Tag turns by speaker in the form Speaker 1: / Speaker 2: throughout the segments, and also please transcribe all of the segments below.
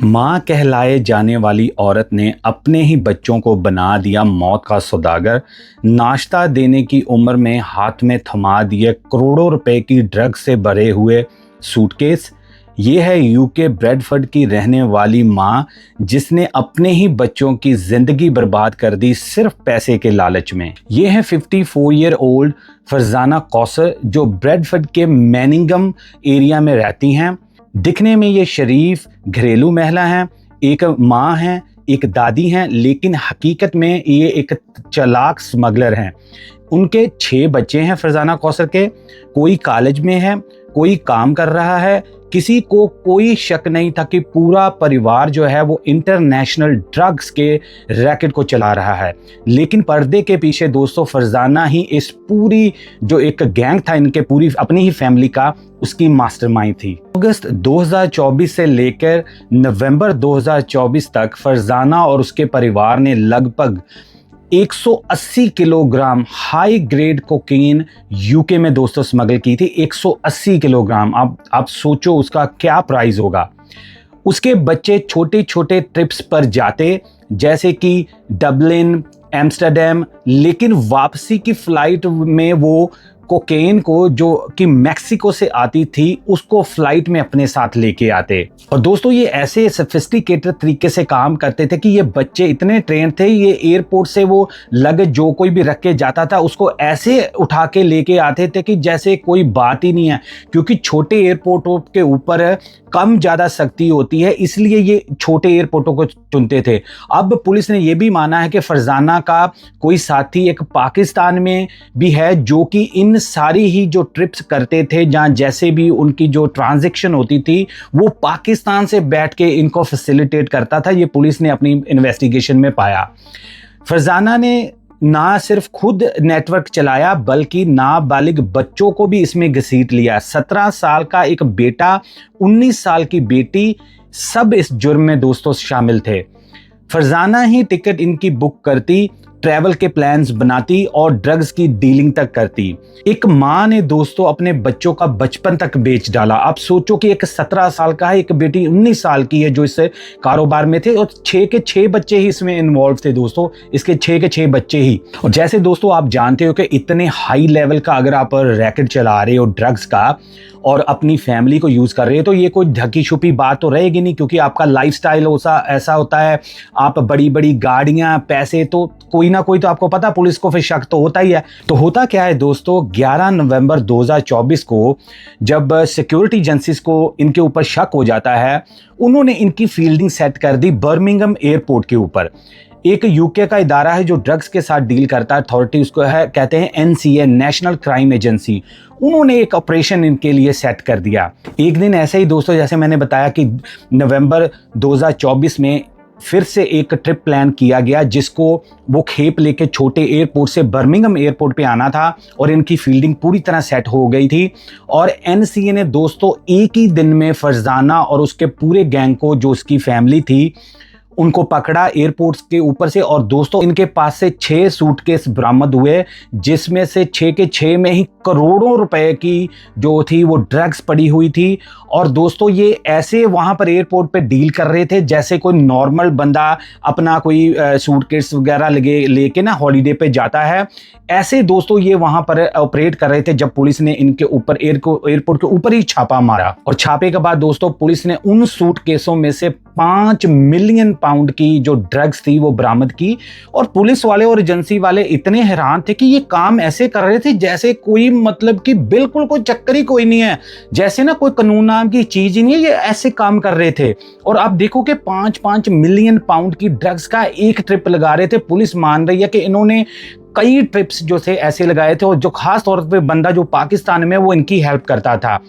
Speaker 1: माँ कहलाए जाने वाली औरत ने अपने ही बच्चों को बना दिया मौत का सौदागर। नाश्ता देने की उम्र में हाथ में थमा दिए करोड़ों रुपए की ड्रग से भरे हुए सूटकेस। ये है यूके ब्रेडफर्ड की रहने वाली माँ जिसने अपने ही बच्चों की जिंदगी बर्बाद कर दी सिर्फ पैसे के लालच में। ये है 54 ईयर ओल्ड फरजाना कौसर जो ब्रेडफर्ड के मैनिंगम एरिया में रहती हैं। दिखने में ये शरीफ घरेलू महिला हैं, एक माँ हैं, एक दादी हैं, लेकिन हकीकत में ये एक चालाक स्मगलर हैं। उनके 6 बच्चे हैं फरजाना कौसर के। कोई कॉलेज में है, कोई काम कर रहा है। किसी को कोई शक नहीं था कि पूरा परिवार जो है वो इंटरनेशनल ड्रग्स के रैकेट को चला रहा है। लेकिन पर्दे के पीछे दोस्तों फरजाना ही इस पूरी जो एक गैंग था इनके पूरी अपनी ही फैमिली का, उसकी मास्टरमाइंड थी। अगस्त 2024 से लेकर नवंबर 2024 तक फरजाना और उसके परिवार ने लगभग 180 kilogram high grade cocaine UK में दोस्तों स्मगल की थी। 180 किलोग्राम। अब आप सोचो उसका क्या प्राइस होगा। उसके बच्चे छोटे छोटे ट्रिप्स पर जाते जैसे कि डबलिन, एम्स्टर्डम, लेकिन वापसी की फ्लाइट में वो कोकेन को जो कि मैक्सिको से आती थी उसको फ्लाइट में अपने साथ लेके आते। और दोस्तों ये ऐसे सोफिस्टिकेटेड तरीके से काम करते थे कि ये बच्चे इतने ट्रेन थे, ये एयरपोर्ट से वो लगेज जो कोई भी रख के जाता था उसको ऐसे उठा के लेके आते थे कि जैसे कोई बात ही नहीं है, क्योंकि छोटे एयरपोर्टों के ऊपर कम ज़्यादा सख्ती होती है, इसलिए ये छोटे एयरपोर्टों को चुनते थे। अब पुलिस ने यह भी माना है कि फरजाना का कोई साथी एक पाकिस्तान में भी है जो कि इन सारी ही जो ट्रिप्स करते थे, जहाँ जैसे भी उनकी जो ट्रांजैक्शन होती थी वो पाकिस्तान से बैठ के इनको फैसिलिटेट करता था। ये पुलिस ने अपनी इन्वेस्टिगेशन में पाया। फरजाना ने ना सिर्फ खुद नेटवर्क चलाया बल्कि नाबालिग बच्चों को भी इसमें घसीट लिया। 17 साल का एक बेटा, 19 साल की बेटी, सब इस जुर्म में दोस्तों शामिल थे। फरजाना ही टिकट इनकी बुक करती, ट्रैवल के प्लान्स बनाती और ड्रग्स की डीलिंग तक करती। एक माँ ने दोस्तों अपने बच्चों का बचपन तक बेच डाला। आप सोचो कि एक 17 साल का है, एक बेटी 19 साल की है जो इस कारोबार में थे, और 6 के 6 बच्चे ही इसमें इन्वॉल्व थे दोस्तों, इसके 6 के 6 बच्चे ही। और जैसे दोस्तों आप जानते हो कि इतने हाई लेवल का अगर आप रैकेट चला रहे हो ड्रग्स का और अपनी फैमिली को यूज कर रहे हो तो ये कोई ढकी छुपी बात तो रहेगी नहीं, क्योंकि आपका लाइफस्टाइल ऐसा होता है, आप बड़ी बड़ी गाड़ियां, पैसे, तो कोई ना कोई तो आपको पता पुलिस को फिर शक तो होता ही है। तो होता क्या है दोस्तों, 11 नवंबर 2024 को जब सिक्योरिटी एजेंसीज को इनके ऊपर शक हो जाता है, उन्होंने इनकी फील्डिंग सेट कर दी बर्मिंघम एयरपोर्ट के ऊपर। एक यूके का इदारा है जो ड्रग्स के साथ डील करता है, अथॉरिटी उसको है, कहते हैं एनसीए, नेशनल क्राइम एजेंसी। उन्होंने एक ऑपरेशन इनके लिए सेट कर दिया। एक दिन ऐसे ही दोस्तों, जैसे मैंने बताया कि नवंबर 2024 में फिर से एक ट्रिप प्लान किया गया जिसको वो खेप लेके छोटे एयरपोर्ट से बर्मिंघम एयरपोर्ट पे आना था, और इनकी फील्डिंग पूरी तरह सेट हो गई थी। और एनसीए ने दोस्तों एक ही दिन में फरजाना और उसके पूरे गैंग को, जो उसकी फैमिली थी, उनको पकड़ा एयरपोर्ट के ऊपर से। और दोस्तों इनके पास से 6 सूटकेस बरामद हुए, जिसमें से 6 के 6 में ही करोड़ों रुपए की जो थी वो ड्रग्स पड़ी हुई थी। और दोस्तों ये ऐसे वहां पर एयरपोर्ट पे डील कर रहे थे जैसे कोई नॉर्मल बंदा अपना कोई सूटकेस वगैरह लेके ना हॉलीडे पे जाता है, ऐसे दोस्तों ये वहां पर ऑपरेट कर रहे थे। जब पुलिस ने इनके ऊपर एयरपोर्ट के ऊपर ही छापा मारा, और छापे के बाद दोस्तों पुलिस ने उन सूटकेसों में से 5 मिलियन पाउंड की जो ड्रग्स थी वो बरामद की। और पुलिस वाले और एजेंसी वाले इतने हैरान थे कि ये काम ऐसे कर रहे थे जैसे कोई मतलब कि बिल्कुल कोई चक्कर ही कोई नहीं है, जैसे ना कोई कानून नाम की चीज ही नहीं है, ये ऐसे काम कर रहे थे। और आप देखो कि 5-5 मिलियन पाउंड की ड्रग्स का एक ट्रिप लगा रहे थे। पुलिस मान रही है कि इन्होंने कई ट्रिप्स जो थे ऐसे लगाए थे, और जो खास तौर पे बंदा जो पाकिस्तान में वो इनकी हेल्प करता था।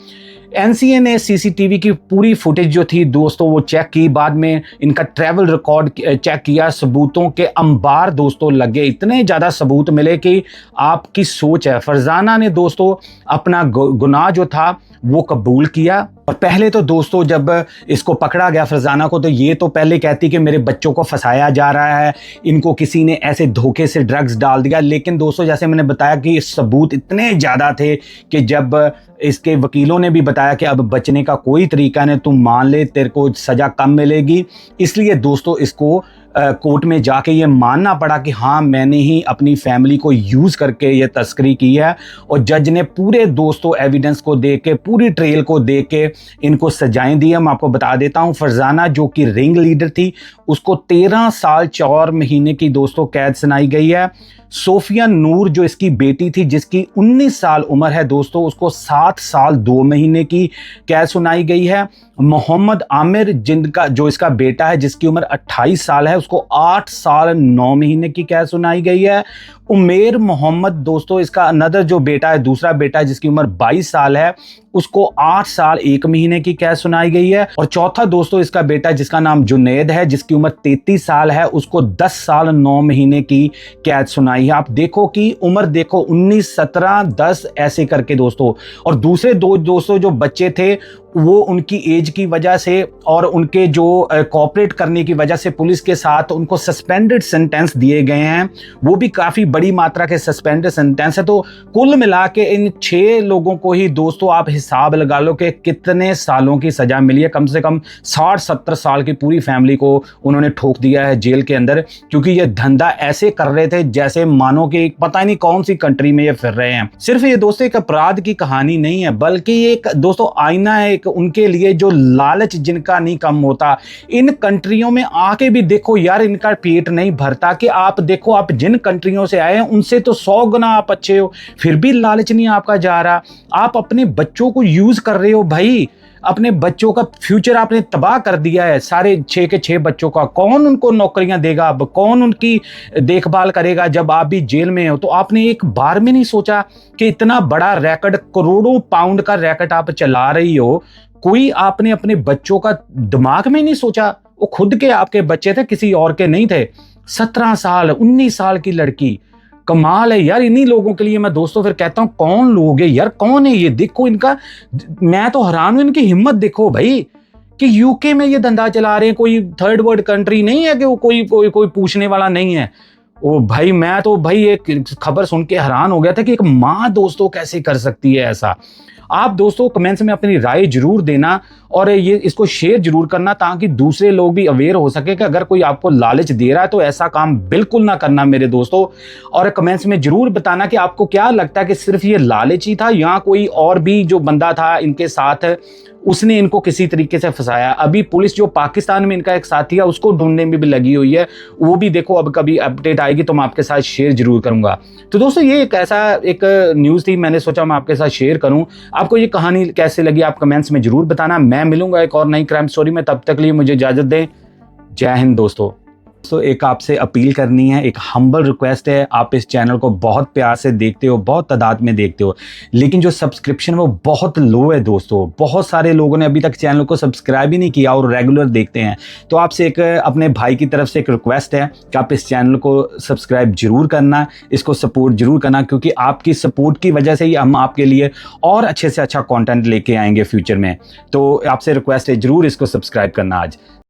Speaker 1: एनसीए ने सीसीटीवी की पूरी फुटेज जो थी दोस्तों वो चेक की, बाद में इनका ट्रैवल रिकॉर्ड चेक किया, सबूतों के अंबार दोस्तों लगे, इतने ज़्यादा सबूत मिले कि आपकी सोच है। फरजाना ने दोस्तों अपना गुनाह जो था वो कबूल किया। और पहले तो दोस्तों जब इसको पकड़ा गया फरजाना को, तो ये तो पहले कहती कि मेरे बच्चों को फंसाया जा रहा है, इनको किसी ने ऐसे धोखे से ड्रग्स डाल दिया। लेकिन दोस्तों जैसे मैंने बताया कि सबूत इतने ज़्यादा थे कि जब इसके वकीलों ने भी बताया कि अब बचने का कोई तरीका नहीं, तुम मान ले, तेरे को सज़ा कम मिलेगी, इसलिए दोस्तों इसको कोर्ट में जाके ये मानना पड़ा कि हाँ मैंने ही अपनी फैमिली को यूज़ करके ये तस्करी की है। और जज ने पूरे दोस्तों एविडेंस को देख के, पूरी ट्रेल को देख के इनको सजाएं दी। मैं आपको बता देता हूँ, फरजाना जो कि रिंग लीडर थी उसको 13 साल 4 महीने की दोस्तों कैद सुनाई गई है। सोफिया नूर जो इसकी बेटी थी जिसकी 19 साल उम्र है दोस्तों, उसको 7 साल 2 महीने की कैद सुनाई गई है। मोहम्मद आमिर जिनका जो इसका बेटा है जिसकी उम्र 28 साल है, उसको 8 साल 9 महीने की कैद सुनाई गई है। उमेर मोहम्मद दोस्तों इसका अनदर जो बेटा है, दूसरा बेटा है जिसकी उम्र 22 साल है, उसको 8 साल 1 महीने की कैद सुनाई गई है। और चौथा दोस्तों इसका बेटा जिसका नाम जुनैद है जिसकी उम्र 33 साल है, उसको 10 साल 9 महीने की कैद सुनाई है। आप देखो कि उम्र देखो 19, 17, 10 ऐसे करके दोस्तों। और दूसरे दो दोस्तों जो बच्चे थे वो उनकी एज की वजह से और उनके जो कोऑपरेट करने की वजह से पुलिस के साथ उनको सस्पेंडेड सेंटेंस दिए गए हैं, वो भी काफ़ी बड़ी मात्रा के सस्पेंडेड सेंटेंस है। तो कुल मिला के इन 6 लोगों को ही दोस्तों आप हिसाब लगा लो कि कितने सालों की सज़ा मिली है। कम से कम 60-70 साल की पूरी फैमिली को उन्होंने ठोक दिया है जेल के अंदर, क्योंकि ये धंधा ऐसे कर रहे थे जैसे मानो कि पता नहीं कौन सी कंट्री में ये फिर रहे हैं। सिर्फ ये दोस्तों एक अपराध की कहानी नहीं है, बल्कि एक दोस्तों आईना है उनके लिए जो लालच जिनका नहीं कम होता। इन कंट्रियों में आके भी देखो यार इनका पेट नहीं भरता कि आप देखो आप जिन कंट्रियों से आए हैं उनसे तो 100 गुना आप अच्छे हो, फिर भी लालच नहीं आपका जा रहा। आप अपने बच्चों को यूज कर रहे हो भाई, अपने बच्चों का फ्यूचर आपने तबाह कर दिया है। सारे 6 के 6 बच्चों का कौन उनको नौकरियां देगा, अब कौन उनकी देखभाल करेगा जब आप भी जेल में हो। तो आपने एक बार में नहीं सोचा कि इतना बड़ा रैकेट, करोड़ों पाउंड का रैकेट आप चला रही हो, कोई आपने अपने बच्चों का दिमाग में नहीं सोचा? वो खुद के आपके बच्चे थे, किसी और के नहीं थे। 17 साल 19 साल की लड़की, कमाल है यार। इन्हीं लोगों के लिए मैं दोस्तों फिर कहता हूं कौन लोग है यार, कौन है ये? देखो इनका, मैं तो हैरान हूं, इनकी हिम्मत देखो भाई कि यूके में ये धंधा चला रहे हैं। कोई थर्ड वर्ल्ड कंट्री नहीं है कि वो कोई पूछने वाला नहीं है। ओ भाई मैं तो भाई एक खबर सुन के हैरान हो गया था कि एक माँ दोस्तों कैसे कर सकती है ऐसा। आप दोस्तों कमेंट्स में अपनी राय जरूर देना और ये इसको शेयर जरूर करना ताकि दूसरे लोग भी अवेयर हो सके कि अगर कोई आपको लालच दे रहा है तो ऐसा काम बिल्कुल ना करना मेरे दोस्तों। और कमेंट्स में जरूर बताना कि आपको क्या लगता है कि सिर्फ ये लालच ही था या कोई और भी जो बंदा था इनके साथ उसने इनको किसी तरीके से फंसाया। अभी पुलिस जो पाकिस्तान में इनका एक साथी है उसको ढूंढने में भी लगी हुई है, वो भी देखो अब कभी अपडेट आएगी तो मैं आपके साथ शेयर जरूर करूंगा। तो दोस्तों ये एक ऐसा एक न्यूज़ थी, मैंने सोचा मैं आपके साथ शेयर करूं। आपको ये कहानी कैसे लगी आप कमेंट्स में जरूर बताना। मैं मिलूंगा एक और नई क्राइम स्टोरी में, तब तक लिए मुझे इजाजत दें। जय हिंद दोस्तों। एक आपसे अपील करनी है, एक हम्बल रिक्वेस्ट है। आप इस चैनल को बहुत प्यार से देखते हो, बहुत तादाद में देखते हो, लेकिन जो सब्सक्रिप्शन वो बहुत लो है दोस्तों। बहुत सारे लोगों ने अभी तक चैनल को सब्सक्राइब ही नहीं किया और रेगुलर देखते हैं। तो आपसे एक अपने भाई की तरफ से एक रिक्वेस्ट है कि आप इस चैनल को सब्सक्राइब जरूर करना, इसको सपोर्ट जरूर करना, क्योंकि आपकी सपोर्ट की वजह से ही हम आपके लिए और अच्छे से अच्छा कॉन्टेंट लेके आएंगे फ्यूचर में। तो आपसे रिक्वेस्ट है जरूर इसको सब्सक्राइब करना आज।